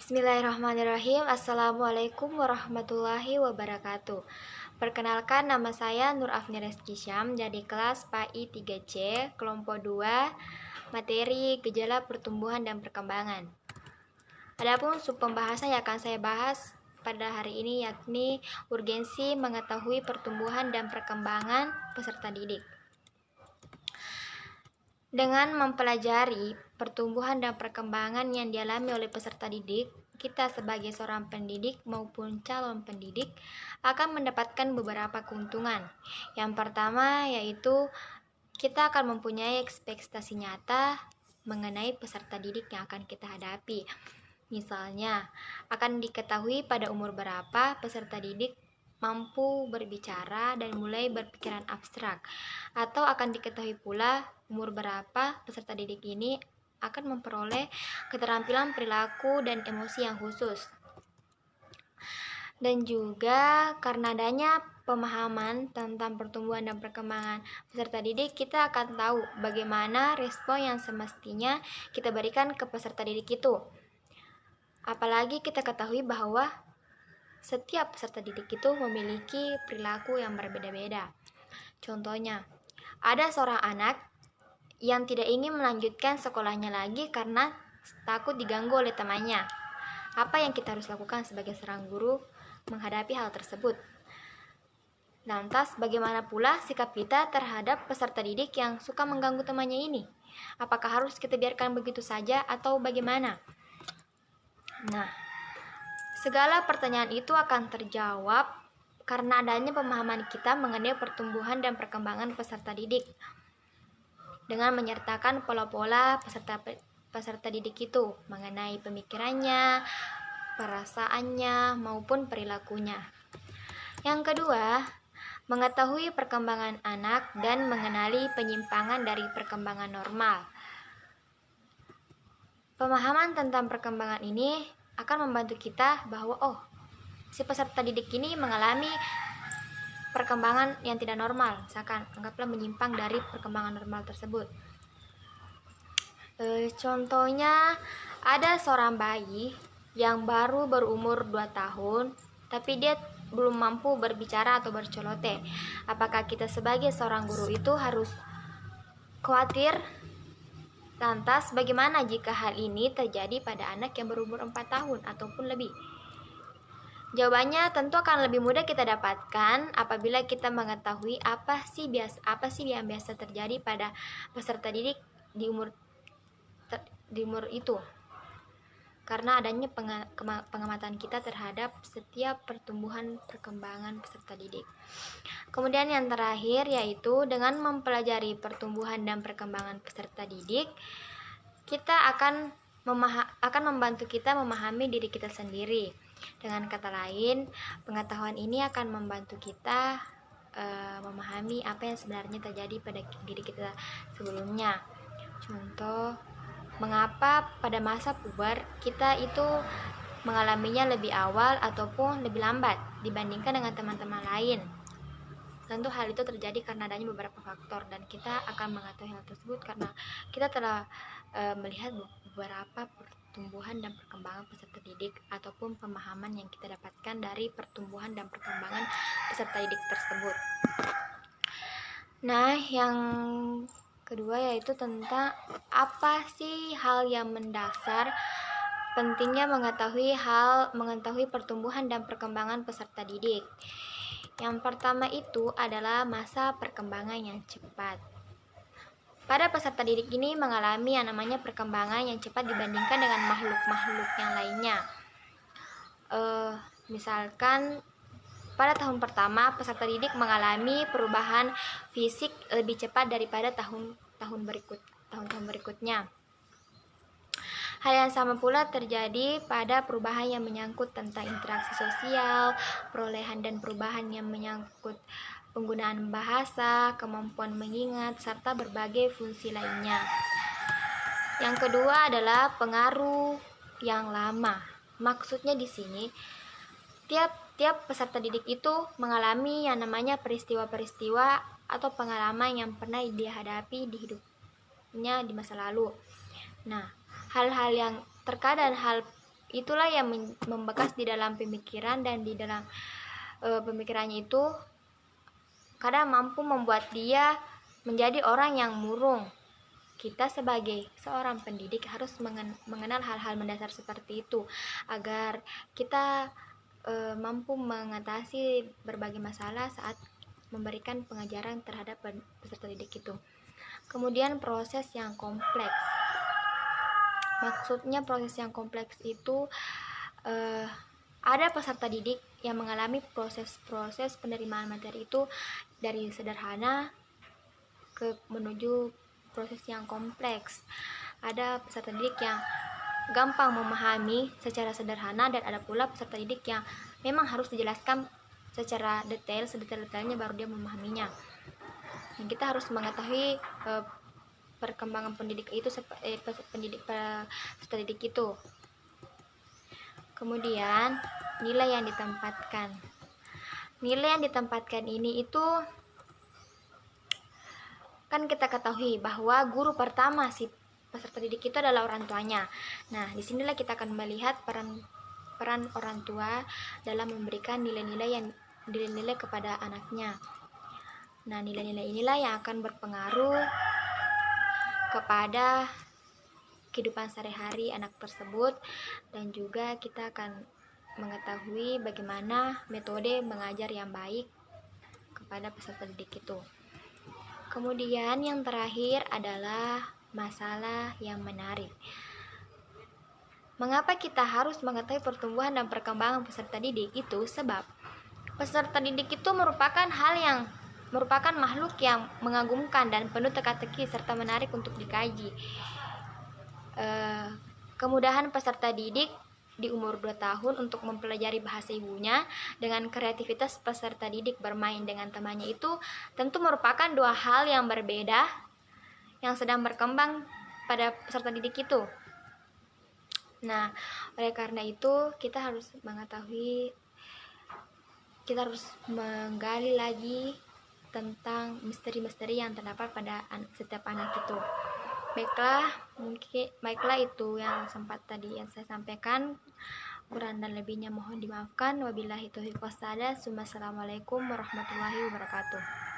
Bismillahirrahmanirrahim. Assalamualaikum warahmatullahi wabarakatuh. Perkenalkan, nama saya Nur Afni Reski Syam dari kelas PAI 3C, kelompok 2, materi gejala pertumbuhan dan perkembangan. Adapun sub pembahasan yang akan saya bahas pada hari ini yakni urgensi mengetahui pertumbuhan dan perkembangan peserta didik. Dengan mempelajari pertumbuhan dan perkembangan yang dialami oleh peserta didik, kita sebagai seorang pendidik maupun calon pendidik akan mendapatkan beberapa keuntungan. Yang pertama yaitu kita akan mempunyai ekspektasi nyata mengenai peserta didik yang akan kita hadapi. Misalnya, akan diketahui pada umur berapa peserta didik mampu berbicara dan mulai berpikiran abstrak, atau akan diketahui pula umur berapa peserta didik ini akan memperoleh keterampilan perilaku dan emosi yang khusus. Dan juga karena adanya pemahaman tentang pertumbuhan dan perkembangan peserta didik, kita akan tahu bagaimana respon yang semestinya kita berikan ke peserta didik itu. Apalagi kita ketahui bahwa setiap peserta didik itu memiliki perilaku yang berbeda-beda. Contohnya, ada seorang anak yang tidak ingin melanjutkan sekolahnya lagi karena takut diganggu oleh temannya. Apa yang kita harus lakukan sebagai seorang guru menghadapi hal tersebut? Lantas, bagaimana pula sikap kita terhadap peserta didik yang suka mengganggu temannya ini? Apakah harus kita biarkan begitu saja atau bagaimana? Nah, segala pertanyaan itu akan terjawab karena adanya pemahaman kita mengenai pertumbuhan dan perkembangan peserta didik, dengan menyertakan pola-pola peserta didik itu mengenai pemikirannya, perasaannya, maupun perilakunya. Yang kedua, mengetahui perkembangan anak dan mengenali penyimpangan dari perkembangan normal. Pemahaman tentang perkembangan ini akan membantu kita bahwa si peserta didik ini mengalami perkembangan yang tidak normal, misalkan anggaplah menyimpang dari perkembangan normal tersebut. Contohnya, ada seorang bayi yang baru berumur 2 tahun tapi dia belum mampu berbicara atau berceloteh. Apakah kita sebagai seorang guru itu harus khawatir? Lantas, bagaimana jika hal ini terjadi pada anak yang berumur 4 tahun ataupun lebih? Jawabannya tentu akan lebih mudah kita dapatkan apabila kita mengetahui apa sih yang biasa terjadi pada peserta didik di umur itu. Karena adanya pengamatan kita terhadap setiap pertumbuhan perkembangan peserta didik. Kemudian yang terakhir yaitu dengan mempelajari pertumbuhan dan perkembangan peserta didik, kita akan membantu kita memahami diri kita sendiri. Dengan kata lain, pengetahuan ini akan membantu kita memahami apa yang sebenarnya terjadi pada diri kita sebelumnya. Contoh, mengapa pada masa puber kita itu mengalaminya lebih awal ataupun lebih lambat dibandingkan dengan teman-teman lain. Tentu hal itu terjadi karena adanya beberapa faktor, dan kita akan mengetahui hal tersebut karena kita telah melihat beberapa pertumbuhan dan perkembangan peserta didik ataupun pemahaman yang kita dapatkan dari pertumbuhan dan perkembangan peserta didik tersebut. Nah, yang kedua yaitu tentang apa sih hal yang mendasar pentingnya mengetahui pertumbuhan dan perkembangan peserta didik. Yang pertama itu adalah masa perkembangan yang cepat. Pada peserta didik ini mengalami yang namanya perkembangan yang cepat dibandingkan dengan makhluk-makhluk yang lainnya. Misalkan pada tahun pertama peserta didik mengalami perubahan fisik lebih cepat daripada tahun berikutnya. Hal yang sama pula terjadi pada perubahan yang menyangkut tentang interaksi sosial, perolehan dan perubahan yang menyangkut penggunaan bahasa, kemampuan mengingat, serta berbagai fungsi lainnya. Yang kedua adalah pengaruh yang lama. Maksudnya di sini, tiap peserta didik itu mengalami yang namanya peristiwa-peristiwa atau pengalaman yang pernah dia hadapi di hidupnya di masa lalu. Nah, hal-hal yang terkadang hal itulah yang membekas di dalam pemikiran, dan di dalam pemikirannya itu kadang mampu membuat dia menjadi orang yang murung. Kita sebagai seorang pendidik harus mengenal hal-hal mendasar seperti itu agar kita mampu mengatasi berbagai masalah saat memberikan pengajaran terhadap peserta didik itu. Kemudian proses yang kompleks. Maksudnya proses yang kompleks itu ada peserta didik yang mengalami proses penerimaan materi itu dari sederhana menuju proses yang kompleks. Ada peserta didik yang gampang memahami secara sederhana, dan ada pula peserta didik yang memang harus dijelaskan secara detail, sedetail-detailnya baru dia memahaminya. Dan kita harus mengetahui perkembangan peserta didik itu. Kemudian nilai yang ditempatkan. Nilai yang ditempatkan ini itu kan kita ketahui bahwa guru pertama si peserta didik itu adalah orang tuanya. Nah, disinilah kita akan melihat peran orang tua dalam memberikan nilai-nilai kepada anaknya. Nah, nilai-nilai inilah yang akan berpengaruh kepada kehidupan sehari-hari anak tersebut, dan juga kita akan mengetahui bagaimana metode mengajar yang baik kepada peserta didik itu. Kemudian yang terakhir adalah masalah yang menarik. Mengapa kita harus mengetahui pertumbuhan dan perkembangan peserta didik itu? Sebab peserta didik itu merupakan makhluk yang mengagumkan dan penuh teka-teki serta menarik untuk dikaji. Kemudahan peserta didik di umur 2 tahun untuk mempelajari bahasa ibunya dengan kreativitas peserta didik bermain dengan temannya itu tentu merupakan dua hal yang berbeda yang sedang berkembang pada peserta didik itu. Nah, oleh karena itu kita harus menggali lagi tentang misteri-misteri yang terdapat pada setiap anak itu. Baiklah itu yang sempat tadi yang saya sampaikan. Kurang dan lebihnya mohon dimaafkan. Wabillahi taufiq wal hidayah. Assalamualaikum warahmatullahi wabarakatuh.